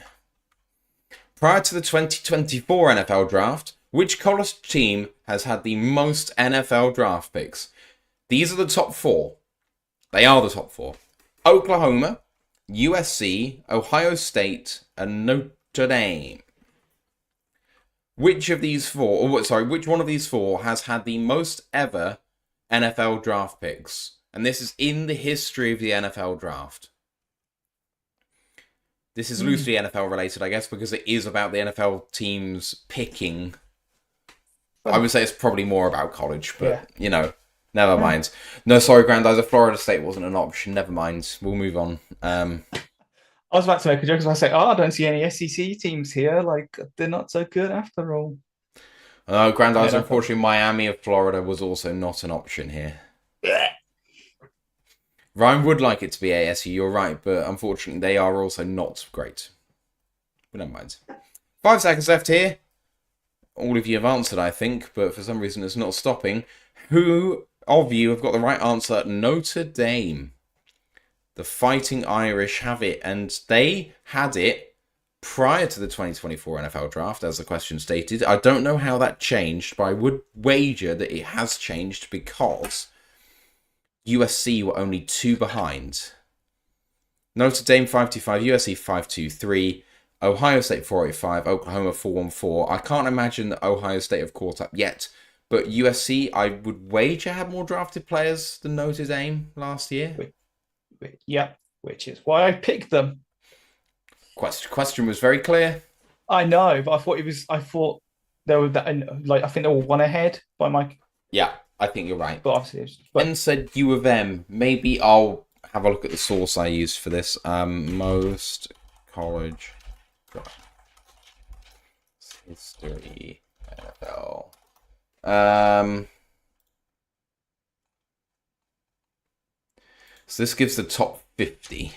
Prior to the 2024 NFL draft, which college team has had the most NFL draft picks? These are the top 4. They are the top 4. Oklahoma, USC, Ohio State, and Notre Dame. Which one of these 4 has had the most ever NFL draft picks? And this is in the history of the NFL draft. This is loosely NFL related, I guess, because it is about the NFL teams picking. I would say it's probably more about college, but, you know. Never mind. No, sorry, Grandizer. Florida State wasn't an option. Never mind. We'll move on. I was about to make a joke because I say, "Oh, I don't see any SEC teams here. Like they're not so good after all." Grandizer, Yeah, unfortunately, Miami of Florida was also not an option here. Ryan would like it to be ASU, you're right, but unfortunately, they are also not great. But never mind. 5 seconds left here. All of you have answered, I think, but for some reason it's not stopping. Who of you have got the right answer? Notre Dame. The Fighting Irish have it, and they had it prior to the 2024 NFL Draft, as the question stated. I don't know how that changed, but I would wager that it has changed because USC were only 2 behind. Notre Dame 525, USC 523, Ohio State 485, Oklahoma 414. I can't imagine that Ohio State have caught up yet, but USC, I would wager, had more drafted players than Notre Dame last year. Yeah, which is why I picked them. Question was very clear. I know, but I thought it was. I thought they were that. Like I think they were 1 ahead by my. Yeah, I think you're right. But obviously, Ben said U of M. Maybe I'll have a look at the source I used for this. Most college history NFL. So this gives the top 50.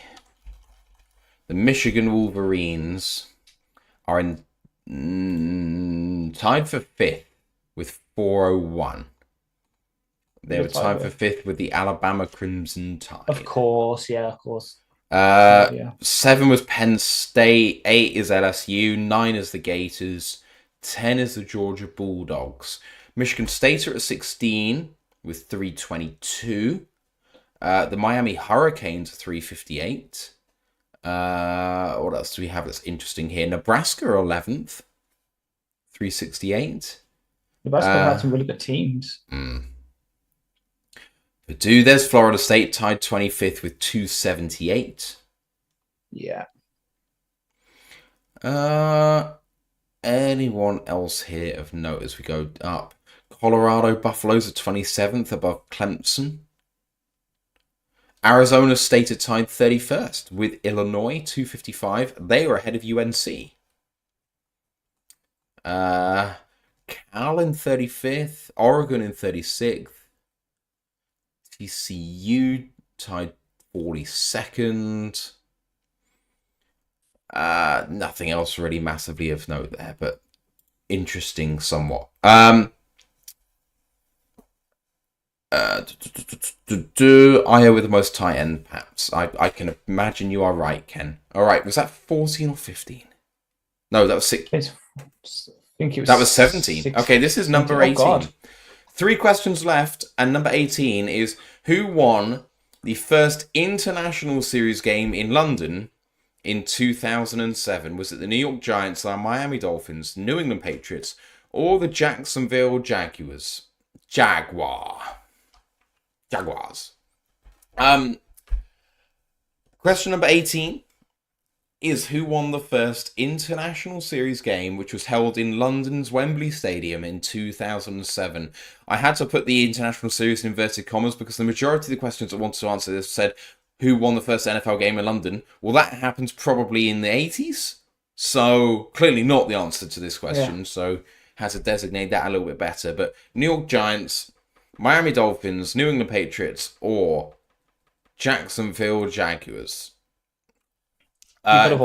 The Michigan Wolverines are tied for 5th with 401. They were tied for 5th with the Alabama Crimson Tide. Of course, yeah, of course. 7 was Penn State, 8 is LSU, 9 is the Gators, 10 is the Georgia Bulldogs. Michigan State are at 16 with 322. The Miami Hurricanes are 358. What else do we have that's interesting here? Nebraska are 11th, 368. Nebraska had some really good teams. Purdue, there's Florida State tied 25th with 278. Yeah. Anyone else here of note as we go up? Colorado Buffaloes are 27th above Clemson. Arizona State are tied 31st with Illinois 255. They are ahead of UNC. Cal in 35th, Oregon in 36th. TCU tied 42nd. Nothing else really massively of note there, but interesting somewhat. Iowa with the most tight end paps. I can imagine you are right, Ken. All right, was that 14 or 15? No, that was 6. I think it was. That was 17. 16. Okay, this is number 18. God. 3 questions left, and number 18 is who won the first international series game in London in 2007? Was it the New York Giants, the Miami Dolphins, New England Patriots, or the Jacksonville Jaguars? Jaguars. Question number 18 is who won the first international series game, which was held in London's Wembley Stadium in 2007. I had to put the international series in inverted commas because the majority of the questions I wanted to answer this said who won the first NFL game in London. Well, that happened probably in the 80s, so clearly not the answer to this question. Yeah. So had to designate that a little bit better. But New York Giants, Miami Dolphins, New England Patriots, or Jacksonville Jaguars. You could have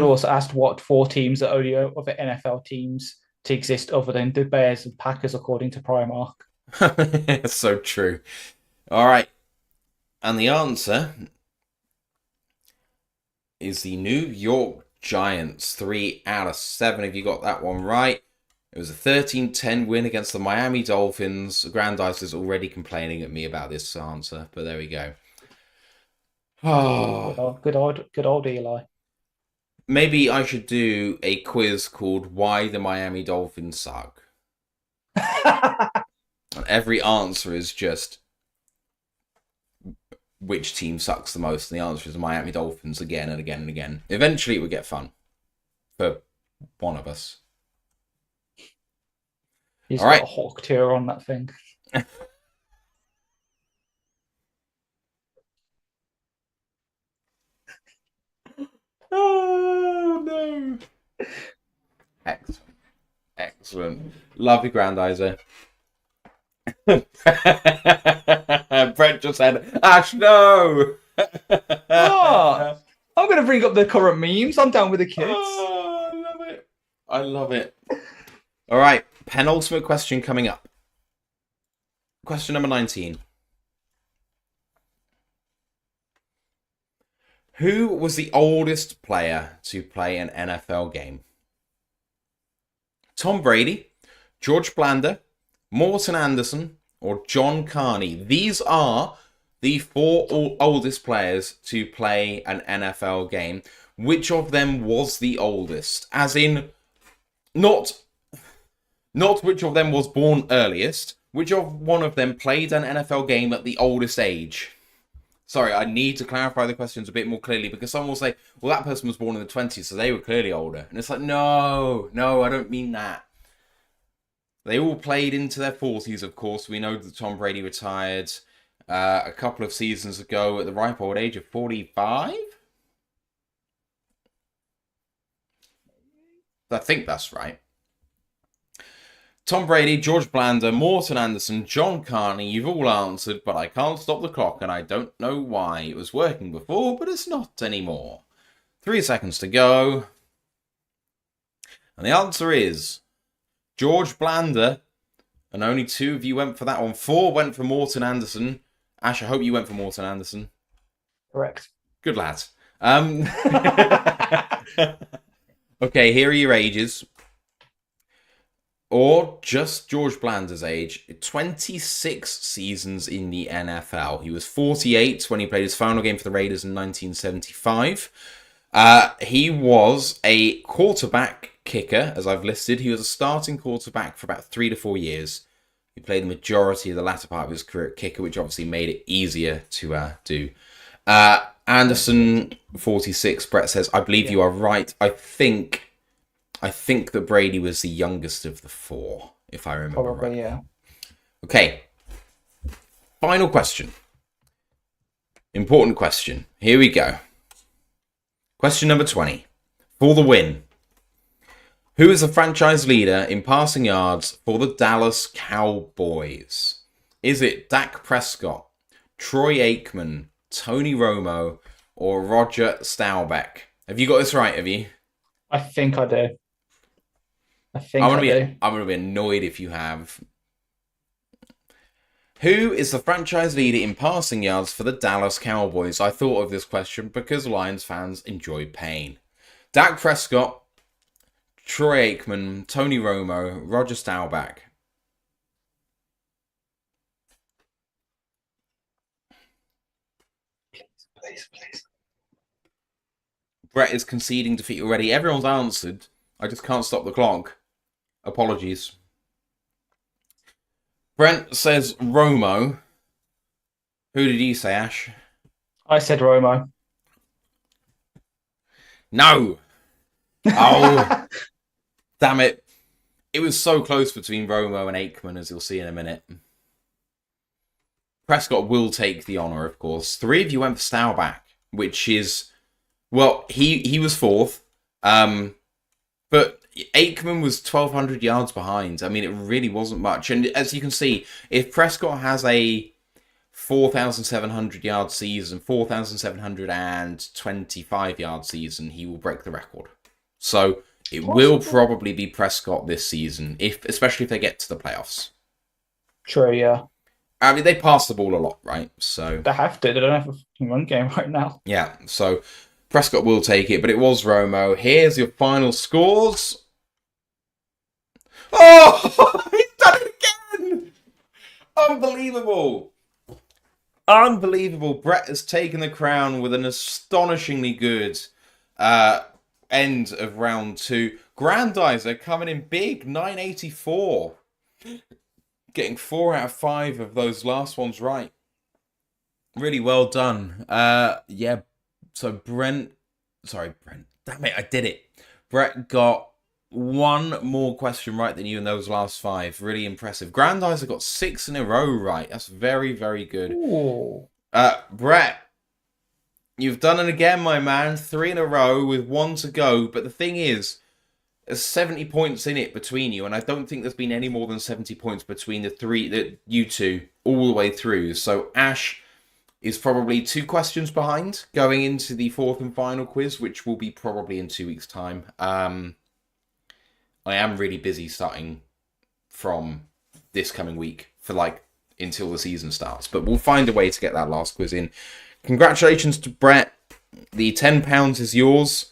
also asked what 4 teams are only other NFL teams to exist other than the Bears and Packers, according to Primark. That's so true. All right. And the answer is the New York Giants. 3 out of 7 if you got that one right. It was a 13-10 win against the Miami Dolphins. Grandizer's already complaining at me about this answer, but there we go. Oh, good old Eli. Maybe I should do a quiz called Why the Miami Dolphins Suck. And every answer is just which team sucks the most, and the answer is Miami Dolphins again and again and again. Eventually it would get fun for one of us. He's got a hawk tier on that thing. Excellent. Love you, Grandizer. Brett just said, Ash, no! Oh, I'm going to bring up the current memes. I'm down with the kids. Oh, I love it. I love it. All right, penultimate question coming up. Question number 19. Who was the oldest player to play an NFL game? Tom Brady, George Blanda, Morton Anderson, or John Carney? These are the 4 oldest players to play an NFL game. Which of them was the oldest? As in, not which of them was born earliest. Which of one of them played an NFL game at the oldest age? Sorry, I need to clarify the questions a bit more clearly, because someone will say, well, that person was born in the 20s, so they were clearly older. And it's like, no, I don't mean that. They all played into their 40s, of course. We know that Tom Brady retired a couple of seasons ago at the ripe old age of 45? I think that's right. Tom Brady, George Blanda, Morton Anderson, John Carney, you've all answered, but I can't stop the clock and I don't know why. It was working before, but it's not anymore. 3 seconds to go. And the answer is George Blanda, and only 2 of you went for that one. 4 went for Morton Anderson. Ash, I hope you went for Morton Anderson. Correct. Good lad. Okay, here are your ages. Or just George Blanda's age. 26 seasons in the NFL. He was 48 when he played his final game for the Raiders in 1975. He was a quarterback kicker, as I've listed. He was a starting quarterback for about 3 to 4 years. He played the majority of the latter part of his career at kicker, which obviously made it easier to do. Anderson, 46, Brett says, I believe you are right. I think that Brady was the youngest of the 4, if I remember right. Probably, yeah. Okay. Final question. Important question. Here we go. Question number 20. For the win. Who is the franchise leader in passing yards for the Dallas Cowboys? Is it Dak Prescott, Troy Aikman, Tony Romo, or Roger Staubach? Have you got this right, have you? I think I do. I'm gonna be annoyed if you have. Who is the franchise leader in passing yards for the Dallas Cowboys? I thought of this question because Lions fans enjoy pain. Dak Prescott, Troy Aikman, Tony Romo, Roger Staubach. Please. Brett is conceding defeat already. Everyone's answered. I just can't stop the clock. Apologies. Brent says Romo. Who did you say, Ash? I said Romo. No! Oh, damn it. It was so close between Romo and Aikman, as you'll see in a minute. Prescott will take the honour, of course. 3 of you went for Staubach, which is... Well, he was 4th. But Aikman was 1,200 yards behind. I mean, it really wasn't much. And as you can see, if Prescott has a 4,700 yard season, 4,725 yard season, he will break the record. So it will probably be Prescott this season, especially if they get to the playoffs. True, yeah. I mean, they pass the ball a lot, right? So they have to. They don't have a run game right now. Yeah, so Prescott will take it, but it was Romo. Here's your final scores. Oh, he's done it again! Unbelievable. Brett has taken the crown with an astonishingly good end of round 2. Grandizer coming in big, 984. Getting 4 out of 5 of those last ones right. Really well done. Yeah, so Brent. Damn it, I did it. Brett got 1 more question right than you in those last 5. Really impressive. Grandizer got 6 in a row right. That's very, very good. Ooh. Brett, you've done it again, my man. 3 in a row with 1 to go. But the thing is, There's 70 points in it between you, and I don't think there's been any more than 70 points between you two all the way through. So Ash is probably 2 questions behind going into the 4th and final quiz, which will be probably in 2 weeks' time. I am really busy starting from this coming week for until the season starts, but we'll find a way to get that last quiz in. Congratulations to Brett. The £10 is yours.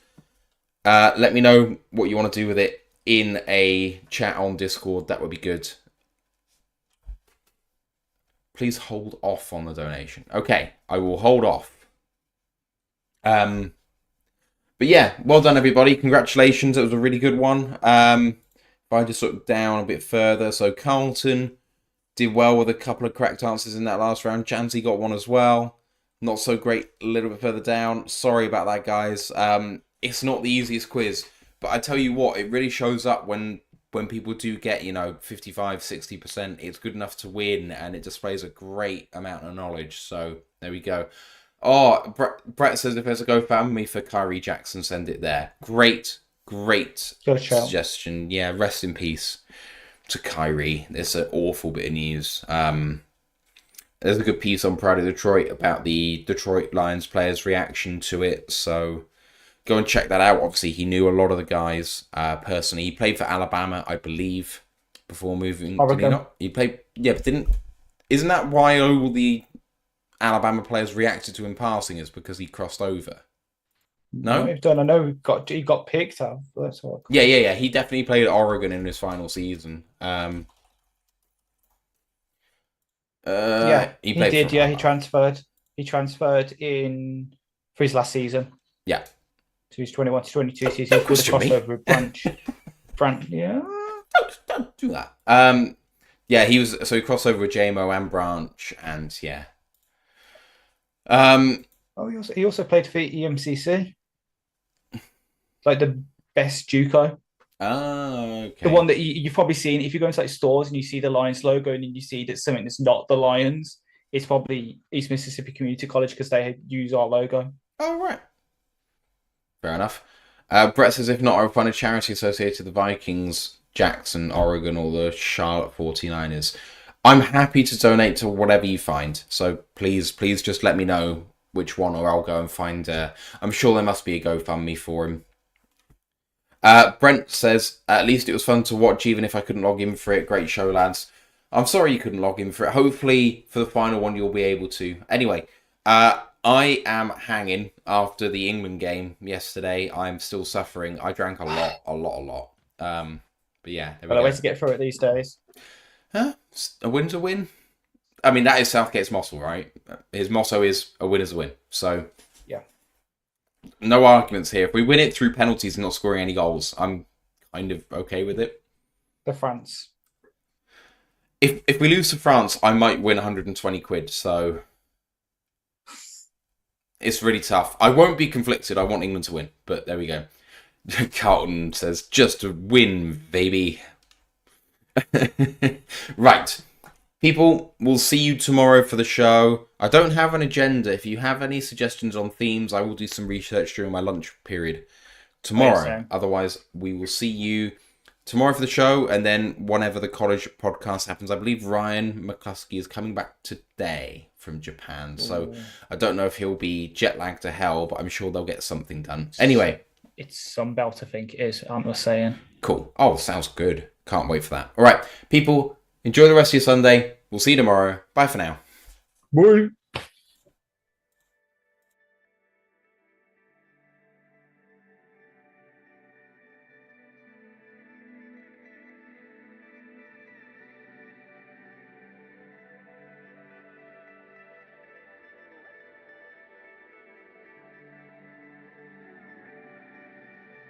Let me know what you want to do with it in a chat on Discord. That would be good. Please hold off on the donation. Okay, I will hold off. But yeah, well done, everybody. Congratulations. It was a really good one. If I just look down a bit further, so Carlton did well with a couple of correct answers in that last round. Chansey got one as well. Not so great a little bit further down. Sorry about that, guys. It's not the easiest quiz, but I tell you what, it really shows up when people do get, 55, 60%. It's good enough to win, and it displays a great amount of knowledge. So there we go. Oh, Brett says if there's a GoFundMe for Kyrie Jackson, send it there. Great suggestion. Yeah, rest in peace to Kyrie. It's an awful bit of news. There's a good piece on Pride of Detroit about the Detroit Lions players' reaction to it, so go and check that out. Obviously, he knew a lot of the guys personally. He played for Alabama, I believe, before moving. Did he not? He played, yeah, but isn't that why all the Alabama players reacted to him passing? Is because he crossed over? No, I don't know. He got picked up. That's what. Yeah. He definitely played at Oregon in his final season. He did. He transferred. He transferred in for his last season. Yeah. To his 21 to 22 season. He crossover with Branch. Yeah. Don't do that. He crossed over with JMO and Branch, and yeah. He also played for EMCC. Like the best JUCO. Oh, okay. The one that you've probably seen if you go into stores and you see the Lions logo and you see that something that's not the Lions, it's probably East Mississippi Community College because they use our logo. Oh, right. Fair enough. Brett says, if not, I'll find a charity associated with the Vikings, Jackson, Oregon, or the Charlotte 49ers. I'm happy to donate to whatever you find. So please just let me know which one, or I'll go and find. I'm sure there must be a GoFundMe for him. Brent says, at least it was fun to watch, even if I couldn't log in for it. Great show, lads. I'm sorry you couldn't log in for it. Hopefully, for the final one, you'll be able to. Anyway, I am hanging after the England game yesterday. I'm still suffering. I drank a lot. But yeah, there we go. Way to get through it these days. Huh? A win's a win? I mean, that is Southgate's motto, right? His motto is a win is a win. So, yeah. No arguments here. If we win it through penalties and not scoring any goals, I'm kind of okay with it. The France. If we lose to France, I might win 120 quid, so it's really tough. I won't be conflicted. I want England to win, but there we go. Carlton says, just a win, baby. Right. People, we'll see you tomorrow for the show. I don't have an agenda. If you have any suggestions on themes, I will do some research during my lunch period tomorrow. Otherwise, we will see you tomorrow for the show, and then whenever the college podcast happens. I believe Ryan McCluskey is coming back today from Japan, so I don't know if he'll be jet lagged to hell, but I'm sure they'll get something done. Anyway. It's Sunbelt, I think it is, aren't I saying? Cool. Oh, sounds good. Can't wait for that. All right, people, enjoy the rest of your Sunday. We'll see you tomorrow. Bye for now. Bye.